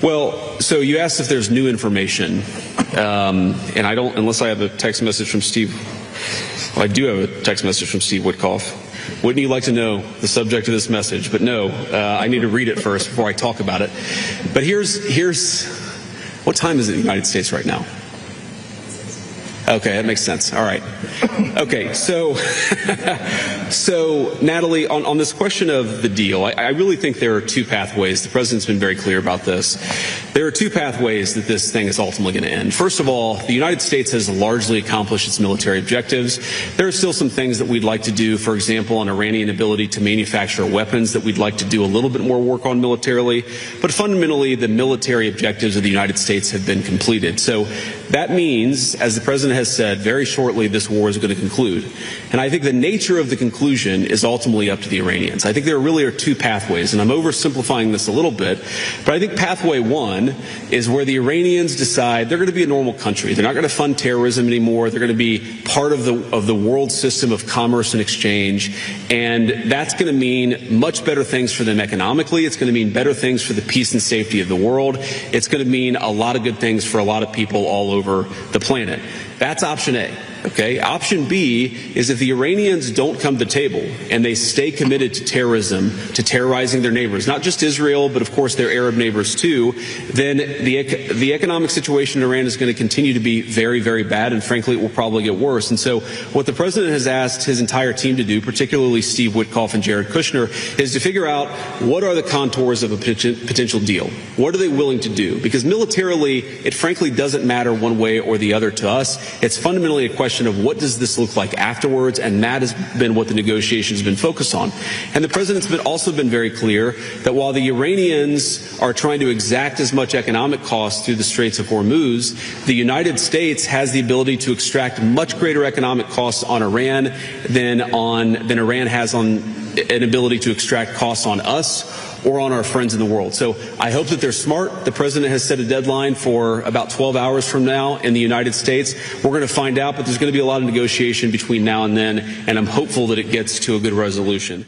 Well, so you asked if there's new information, and I don't, unless I have a text message from Steve. Well, I do have a text message from Steve Witkoff. Wouldn't you like to know the subject of this message? But no, I need to read it first before I talk about it. But here's what time is it in the United States right now? Okay, that makes sense. All right. Okay, so Natalie, on this question of the deal, I really think there are two pathways. The president's been very clear about this. There are two pathways that this thing is ultimately going to end. First of all, the United States has largely accomplished its military objectives. There are still some things that we'd like to do, for example, on Iranian ability to manufacture weapons that we'd like to do a little bit more work on militarily. But fundamentally, the military objectives of the United States have been completed. So that means, as the president has said, very shortly this war is going to conclude. And I think the nature of the conclusion is ultimately up to the Iranians. I think there really are two pathways, and I'm oversimplifying this a little bit, but I think pathway one is where the Iranians decide they're going to be a normal country. They're not going to fund terrorism anymore. They're going to be part of the world system of commerce and exchange, and that's going to mean much better things for them economically. It's going to mean better things for the peace and safety of the world. It's going to mean a lot of good things for a lot of people all over the planet. That's option A. Okay. Option B is if the Iranians don't come to the table and they stay committed to terrorism, to terrorizing their neighbors, not just Israel, but of course their Arab neighbors too, then the economic situation in Iran is going to continue to be very, very bad, and frankly, it will probably get worse. And so what the president has asked his entire team to do, particularly Steve Witkoff and Jared Kushner, is to figure out what are the contours of a potential deal. What are they willing to do? Because militarily, it frankly doesn't matter one way or the other to us. It's fundamentally a question of what does this look like afterwards, and that has been what the negotiations have been focused on. And the president's also been very clear that while the Iranians are trying to exact as much economic cost through the Straits of Hormuz, the United States has the ability to extract much greater economic costs on Iran than Iran has on an ability to extract costs on us or on our friends in the world. So I hope that they're smart. The president has set a deadline for about 12 hours from now in the United States. We're going to find out, but there's going to be a lot of negotiation between now and then, and I'm hopeful that it gets to a good resolution.